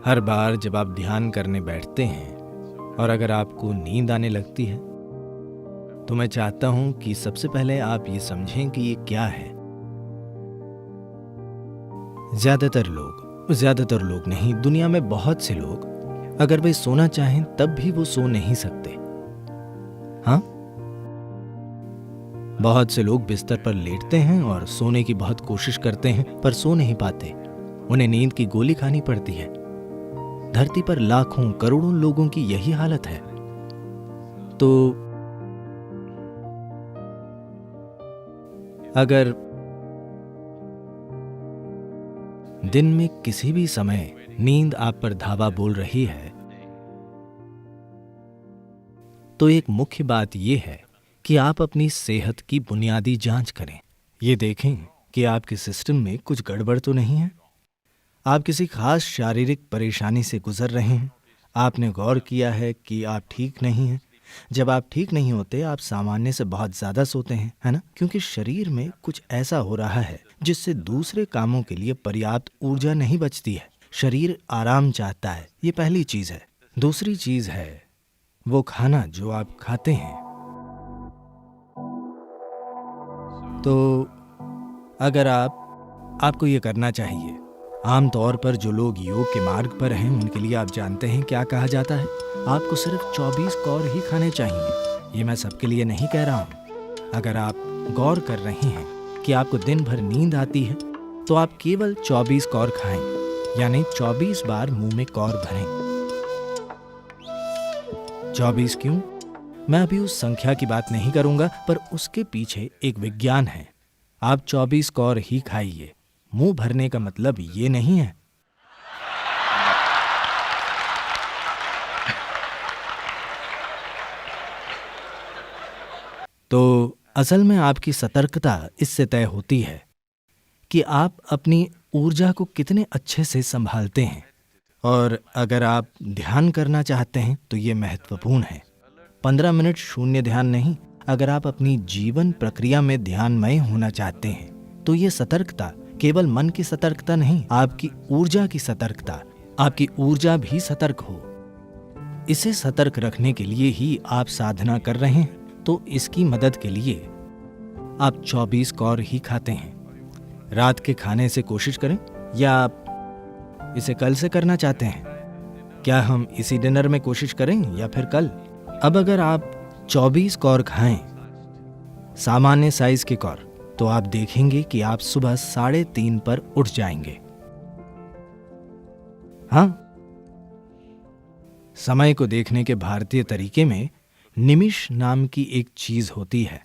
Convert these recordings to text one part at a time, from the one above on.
हर बार जब आप ध्यान करने बैठते हैं और अगर आपको नींद आने लगती है तो मैं चाहता हूं कि सबसे पहले आप ये समझें कि ये क्या है। ज्यादातर लोग नहीं, दुनिया में बहुत से लोग अगर वे सोना चाहें तब भी वो सो नहीं सकते। हाँ, बहुत से लोग बिस्तर पर लेटते हैं और सोने की बहुत कोशिश करते हैं पर सो नहीं पाते। उन्हें नींद की गोली खानी पड़ती है। धरती पर लाखों करोड़ों लोगों की यही हालत है। तो अगर दिन में किसी भी समय नींद आप पर धावा बोल रही है तो एक मुख्य बात यह है कि आप अपनी सेहत की बुनियादी जांच करें। ये देखें कि आपके सिस्टम में कुछ गड़बड़ तो नहीं है। आप किसी खास शारीरिक परेशानी से गुजर रहे हैं। आपने गौर किया है कि आप ठीक नहीं हैं। जब आप ठीक नहीं होते आप सामान्य से बहुत ज़्यादा सोते हैं, है ना? क्योंकि शरीर में कुछ ऐसा हो रहा है जिससे दूसरे कामों के लिए पर्याप्त ऊर्जा नहीं बचती है। शरीर आराम चाहता है, ये पहली चीज़ है। दूसरी चीज़ है वो खाना जो आप खाते हैं। तो अगर आपको ये करना चाहिए। आमतौर पर जो लोग योग के मार्ग पर हैं उनके लिए आप जानते हैं क्या कहा जाता है। आपको सिर्फ 24 कौर ही खाने चाहिए। ये मैं सबके लिए नहीं कह रहा हूँ। अगर आप गौर कर रहे हैं कि आपको दिन भर नींद आती है तो आप केवल 24 कौर खाएं, यानी 24 बार मुंह में कौर भरें। 24 क्यों? मैं अभी उस संख्या की बात नहीं करूंगा, पर उसके पीछे एक विज्ञान है। आप 24 कौर ही खाइए। मुंह भरने का मतलब ये नहीं है। तो असल में आपकी सतर्कता इससे तय होती है कि आप अपनी ऊर्जा को कितने अच्छे से संभालते हैं। और अगर आप ध्यान करना चाहते हैं तो ये महत्वपूर्ण है। 15 मिनट शून्य ध्यान नहीं। अगर आप अपनी जीवन प्रक्रिया में ध्यानमय होना चाहते हैं तो ये सतर्कता केवल मन की सतर्कता नहीं, आपकी ऊर्जा की सतर्कता। आपकी ऊर्जा भी सतर्क हो। इसे सतर्क रखने के लिए ही आप साधना कर रहे हैं। तो इसकी मदद के लिए आप 24 कौर ही खाते हैं। रात के खाने से कोशिश करें, या आप इसे कल से करना चाहते हैं? क्या हम इसी डिनर में कोशिश करें या फिर कल? अब अगर आप 24 कौर खाएं, सामान्य साइज के कौर, तो आप देखेंगे कि आप सुबह 3:30 पर उठ जाएंगे। हाँ, समय को देखने के भारतीय तरीके में निमिष नाम की एक चीज होती है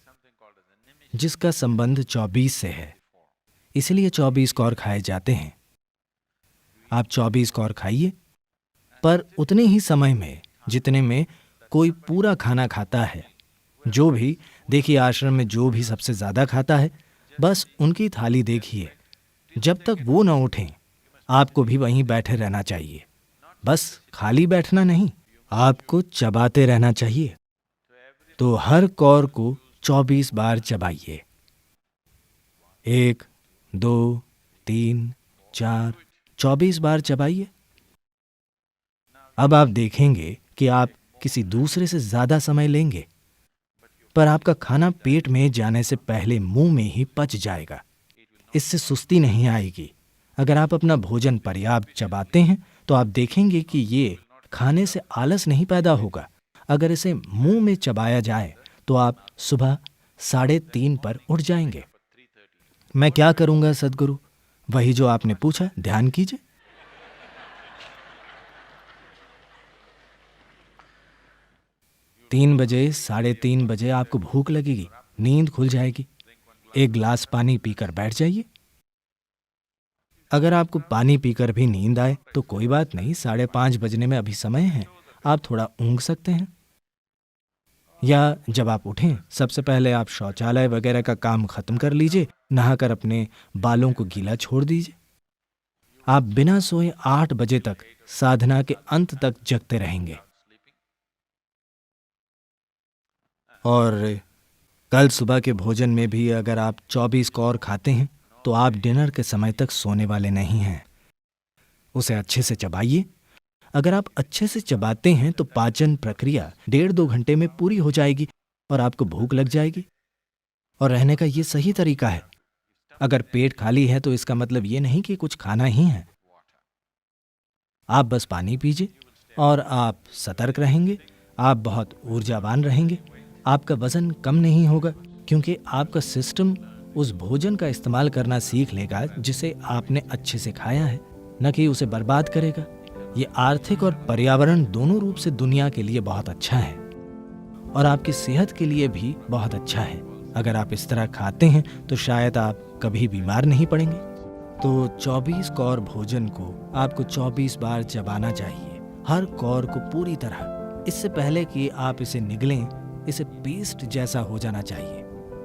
जिसका संबंध 24 से है। इसलिए 24 कौर खाए जाते हैं। आप 24 कौर खाइए, पर उतने ही समय में जितने में कोई पूरा खाना खाता है। जो भी, देखिए, आश्रम में जो भी सबसे ज्यादा खाता है, बस उनकी थाली देखिए। जब तक वो न उठें आपको भी वहीं बैठे रहना चाहिए। बस खाली बैठना नहीं, आपको चबाते रहना चाहिए। तो हर कौर को 24 बार चबाइए। 1, 2, 3, 4, 24 बार चबाइए। अब आप देखेंगे कि आप किसी दूसरे से ज्यादा समय लेंगे, पर आपका खाना पेट में जाने से पहले मुंह में ही पच जाएगा। इससे सुस्ती नहीं आएगी। अगर आप अपना भोजन पर्याप्त चबाते हैं तो आप देखेंगे कि ये खाने से आलस नहीं पैदा होगा। अगर इसे मुंह में चबाया जाए तो आप सुबह 3:30 पर उठ जाएंगे। मैं क्या करूंगा सद्गुरु? वही जो आपने पूछा, ध्यान कीजिए। 3 बजे, 3:30 बजे आपको भूख लगेगी, नींद खुल जाएगी। एक गिलास पानी पीकर बैठ जाइए। अगर आपको पानी पीकर भी नींद आए तो कोई बात नहीं, 5:30 बजने में अभी समय है, आप थोड़ा ऊँघ सकते हैं। या जब आप उठें, सबसे पहले आप शौचालय वगैरह का काम खत्म कर लीजिए। नहाकर अपने बालों को गीला छोड़ दीजिए। आप बिना सोए 8 बजे तक साधना के अंत तक जगते रहेंगे। और कल सुबह के भोजन में भी अगर आप 24 कौर खाते हैं तो आप डिनर के समय तक सोने वाले नहीं हैं। उसे अच्छे से चबाइए अगर आप अच्छे से चबाते हैं तो पाचन प्रक्रिया 1.5-2 घंटे में पूरी हो जाएगी और आपको भूख लग जाएगी। और रहने का ये सही तरीका है। अगर पेट खाली है तो इसका मतलब ये नहीं कि कुछ खाना ही है। आप बस पानी पीजिए और आप सतर्क रहेंगे, आप बहुत ऊर्जावान रहेंगे, आपका वजन कम नहीं होगा, क्योंकि आपका सिस्टम उस भोजन का इस्तेमाल करना सीख लेगा जिसे आपने अच्छे से खाया है, न कि उसे बर्बाद करेगा। ये आर्थिक और पर्यावरण दोनों रूप से दुनिया के लिए बहुत अच्छा है और आपकी सेहत के लिए भी बहुत अच्छा है। अगर आप इस तरह खाते हैं तो शायद आप कभी बीमार नहीं पड़ेंगे। तो 24 कौर भोजन को आपको 24 बार चबाना चाहिए, हर कौर को पूरी तरह। इससे पहले कि आप इसे निगलें, इसे पेस्ट जैसा हो जाना चाहिए।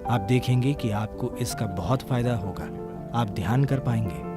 आप देखेंगे कि आपको इसका बहुत फायदा होगा। आप ध्यान कर पाएंगे।